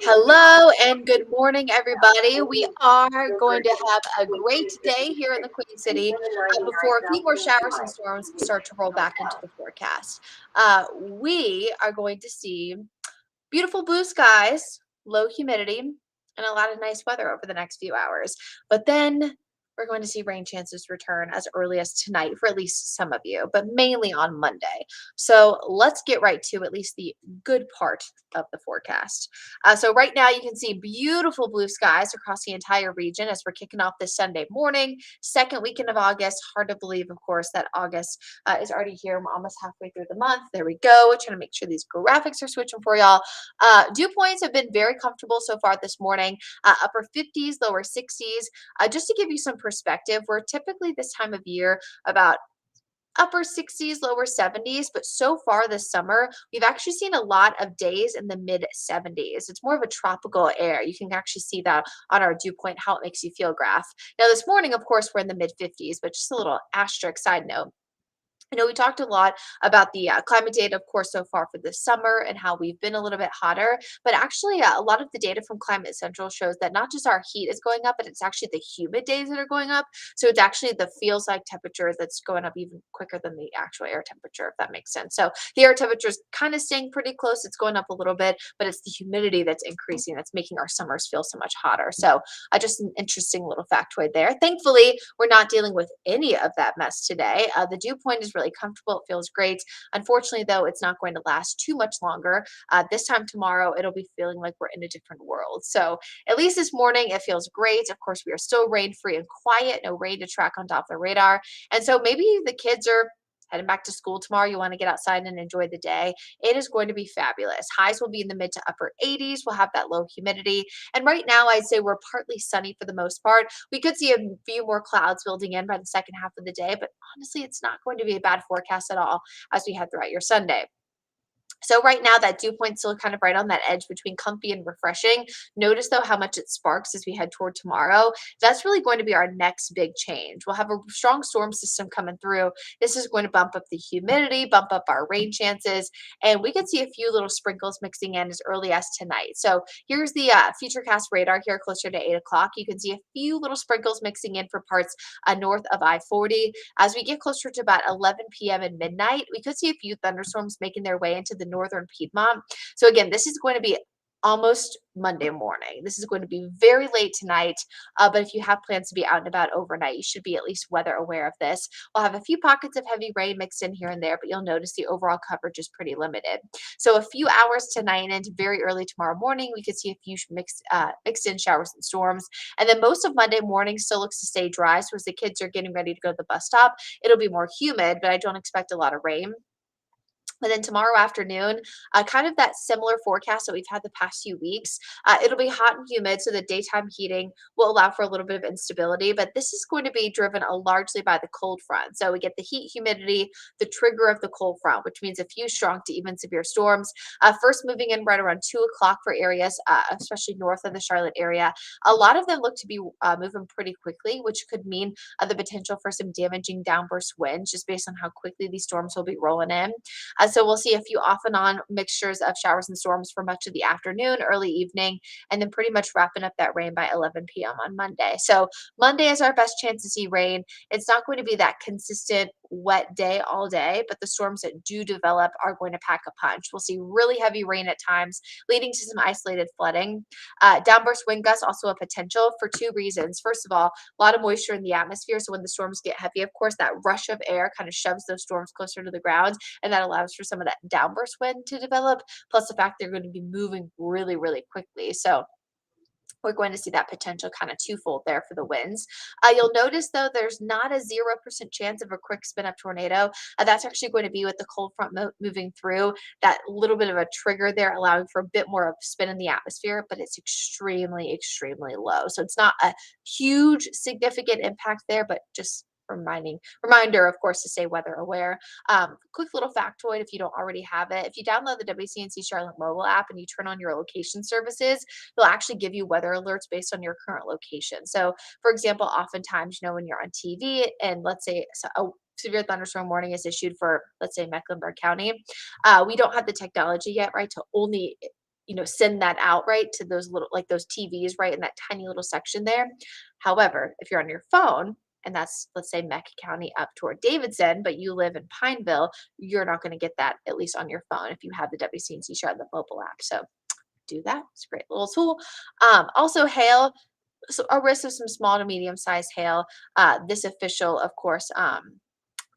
Hello and good morning, everybody. We are going to have a great day here in the Queen City before a few more showers and storms start to roll back into the forecast. We are going to see beautiful blue skies, low humidity, and a lot of nice weather over the next few hours. But then we're going to see rain chances return as early as tonight for at least some of you, but mainly on Monday. So let's get right to at least the good part of the forecast. So right now you can see beautiful blue skies across the entire region as we're kicking off this Sunday morning, second weekend of August. Hard to believe, of course, that August is already here. We're almost halfway through the month. There we go. Trying to make sure these graphics are switching for y'all. Dew points have been very comfortable so far this morning, upper 50s, lower 60s. Just to give you some perspective, we're typically this time of year about upper 60s, lower 70s, but so far this summer, we've actually seen a lot of days in the mid 70s. It's more of a tropical air. You can actually see that on our dew point, how it makes you feel graph. Now, this morning, of course, we're in the mid 50s, but just a little asterisk side note. We talked a lot about the climate data, of course, so far for this summer and how we've been a little bit hotter. But actually, a lot of the data from Climate Central shows that not just our heat is going up, but it's actually the humid days that are going up. So it's actually the feels like temperature that's going up even quicker than the actual air temperature, if that makes sense. So the air temperature is kind of staying pretty close. It's going up a little bit, but it's the humidity that's increasing that's making our summers feel so much hotter. So just an interesting little factoid there. Thankfully, we're not dealing with any of that mess today. The dew point is really comfortable. It feels great. Unfortunately, though, it's not going to last too much longer. This time tomorrow, it'll be feeling like we're in a different world. So at least this morning, it feels great. Of course, we are still rain-free and quiet. No rain to track on Doppler radar. And so maybe the kids are heading back to school tomorrow. You want to get outside and enjoy the day. It is going to be fabulous. Highs will be in the mid to upper 80s. We'll have that low humidity. And right now, I'd say we're partly sunny for the most part. We could see a few more clouds building in by the second half of the day, but honestly, it's not going to be a bad forecast at all as we head throughout your Sunday. So right now that dew point's still kind of right on that edge between comfy and refreshing. Notice though how much it sparks as we head toward tomorrow. That's really going to be our next big change. We'll have a strong storm system coming through. This is going to bump up the humidity, bump up our rain chances, and we could see a few little sprinkles mixing in as early as tonight. So here's the Futurecast radar here closer to 8 o'clock. You can see a few little sprinkles mixing in for parts north of I-40. As we get closer to about 11 p.m. and midnight, we could see a few thunderstorms making their way into the northern Piedmont. So again, this is going to be almost Monday morning. This is going to be very late tonight, but if you have plans to be out and about overnight, you should be at least weather aware of this. We'll have a few pockets of heavy rain mixed in here and there, but you'll notice the overall coverage is pretty limited. So a few hours tonight and into very early tomorrow morning, we could see a few mixed in showers and storms. And then most of Monday morning still looks to stay dry. So as the kids are getting ready to go to the bus stop, it'll be more humid, but I don't expect a lot of rain. And then tomorrow afternoon, kind of that similar forecast that we've had the past few weeks. It'll be hot and humid, so the daytime heating will allow for a little bit of instability, but this is going to be driven largely by the cold front. So we get the heat, humidity, the trigger of the cold front, which means a few strong to even severe storms. First moving in right around 2 o'clock for areas, especially north of the Charlotte area. A lot of them look to be moving pretty quickly, which could mean the potential for some damaging downburst winds just based on how quickly these storms will be rolling in. So we'll see a few off and on mixtures of showers and storms for much of the afternoon, early evening, and then pretty much wrapping up that rain by 11 p.m. on Monday. So Monday is our best chance to see rain. It's not going to be that consistent wet day all day, but the storms that do develop are going to pack a punch. We'll see really heavy rain at times, leading to some isolated flooding. Downburst wind gusts also a potential for two reasons. First of all, a lot of moisture in the atmosphere. So when the storms get heavy, of course, that rush of air kind of shoves those storms closer to the ground, and that allows for some of that downburst wind to develop. Plus the fact they're going to be moving really, really quickly. So we're going to see that potential kind of twofold there for the winds. You'll notice though, there's not a 0% chance of a quick spin up tornado. That's actually going to be with the cold front moving through, that little bit of a trigger there, allowing for a bit more of spin in the atmosphere, but it's extremely, extremely low. So it's not a huge significant impact there, but just reminder, of course, to stay weather aware. Quick little factoid if you don't already have it. If you download the WCNC Charlotte mobile app and you turn on your location services, they'll actually give you weather alerts based on your current location. So, for example, oftentimes, when you're on TV and let's say a severe thunderstorm warning is issued for, let's say, Mecklenburg County, we don't have the technology yet, right, to only send that out right to those little like those TVs right in that tiny little section there. However, if you're on your phone and that's, let's say, Meck County up toward Davidson, but you live in Pineville, you're not going to get that at least on your phone if you have the WCNC Charlotte mobile app. So do that. It's a great little tool. Also, hail. So a risk of some small to medium sized hail. This official, of course,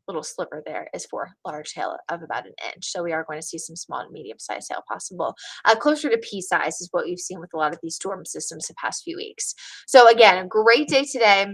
little sliver there is for large hail of about an inch. So we are going to see some small to medium sized hail possible. Closer to pea size is what we've seen with a lot of these storm systems the past few weeks. So again, a great day today.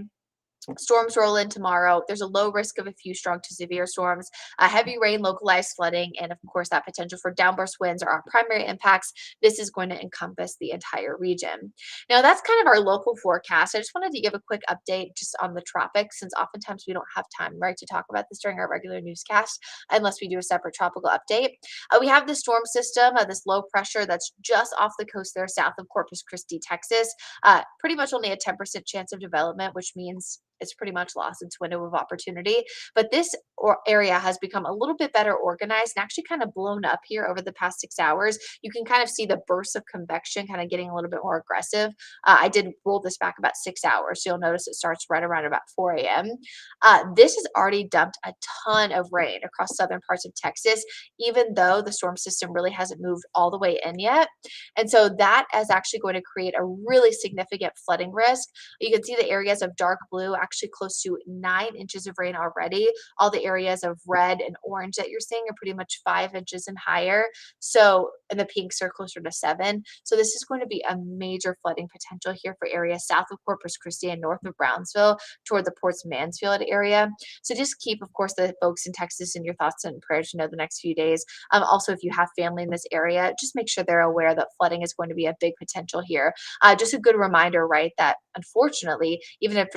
Storms roll in tomorrow. There's a low risk of a few strong to severe storms, heavy rain, localized flooding, and of course, that potential for downburst winds are our primary impacts. This is going to encompass the entire region. Now, that's kind of our local forecast. I just wanted to give a quick update just on the tropics, since oftentimes we don't have time, right, to talk about this during our regular newscast unless we do a separate tropical update. We have the storm system, this low pressure that's just off the coast there, south of Corpus Christi, Texas. Pretty much only a 10% chance of development, which means it's pretty much lost its window of opportunity. But this area has become a little bit better organized and actually kind of blown up here over the past 6 hours. You can kind of see the bursts of convection kind of getting a little bit more aggressive. I did roll this back about 6 hours. So you'll notice it starts right around about 4 a.m. This has already dumped a ton of rain across southern parts of Texas, even though the storm system really hasn't moved all the way in yet. And so that is actually going to create a really significant flooding risk. You can see the areas of dark blue actually close to 9 inches of rain already. All the areas of red and orange that you're seeing are pretty much 5 inches and higher. So, and the pinks are closer to 7. So this is going to be a major flooding potential here for areas south of Corpus Christi and north of Brownsville toward the Ports Mansfield area. So just keep, of course, the folks in Texas in your thoughts and prayers, the next few days. Also, if you have family in this area, just make sure they're aware that flooding is going to be a big potential here. Just a good reminder, right, that unfortunately, even if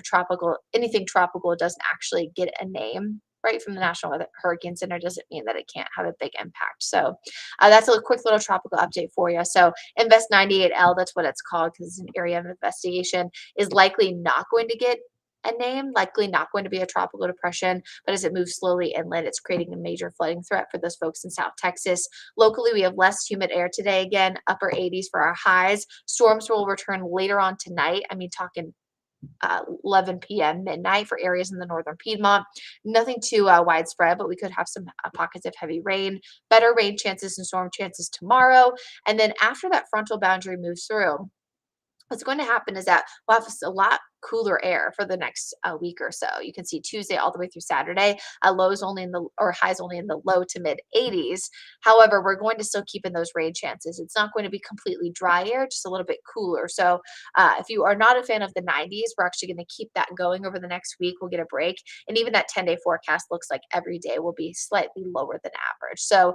anything tropical doesn't actually get a name, right, from the National Hurricane Center, doesn't mean that it can't have a big impact. So that's a quick little tropical update for you. So Invest 98L, that's what it's called because it's an area of investigation, is likely not going to get a name, likely not going to be a tropical depression, but as it moves slowly inland, it's creating a major flooding threat for those folks in South Texas. Locally, we have less humid air today. Again, upper 80s for our highs. Storms will return later on tonight. I mean, talking 11 p.m. midnight for areas in the northern Piedmont. Nothing too widespread, but we could have some pockets of heavy rain, better rain chances and storm chances tomorrow. And then after that frontal boundary moves through, what's going to happen is that we'll have a lot cooler air for the next week or so. You can see Tuesday all the way through Saturday, lows only in the or highs only in the low to mid 80s. However, we're going to still keep in those rain chances. It's not going to be completely dry air, just a little bit cooler. So if you are not a fan of the 90s, we're actually going to keep that going over the next week. We'll get a break. And even that 10-day forecast looks like every day will be slightly lower than average. So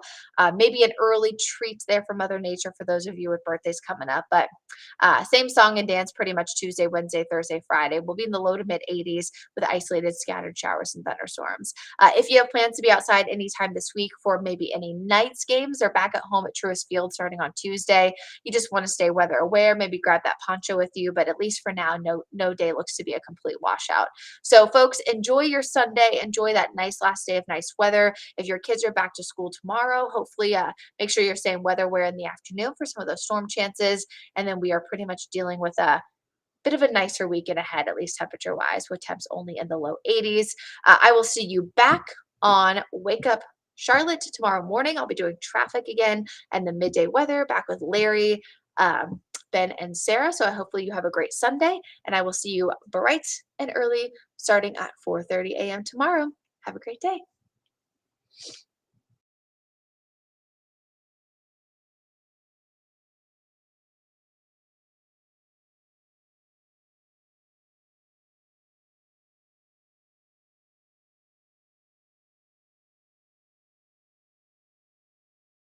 maybe an early treat there for Mother Nature for those of you with birthdays coming up. But same song and dance pretty much Tuesday, Wednesday, Thursday, Friday. We'll be in the low to mid 80s with isolated scattered showers and thunderstorms. If you have plans to be outside anytime this week for maybe any nights games, they're back at home at Truist Field starting on Tuesday. You just want to stay weather aware, maybe grab that poncho with you, but at least for now, no day looks to be a complete washout. So folks, enjoy your Sunday. Enjoy that nice last day of nice weather. If your kids are back to school tomorrow, hopefully make sure you're staying weather aware in the afternoon for some of those storm chances. And then we are pretty much dealing with a bit of a nicer weekend ahead, at least temperature wise, with temps only in the low 80s. I will see you back on Wake Up Charlotte tomorrow morning. I'll be doing traffic again and the midday weather back with Larry, Ben, and Sarah. So hopefully you have a great Sunday, and I will see you bright and early starting at 4:30 a.m. tomorrow. Have a great day.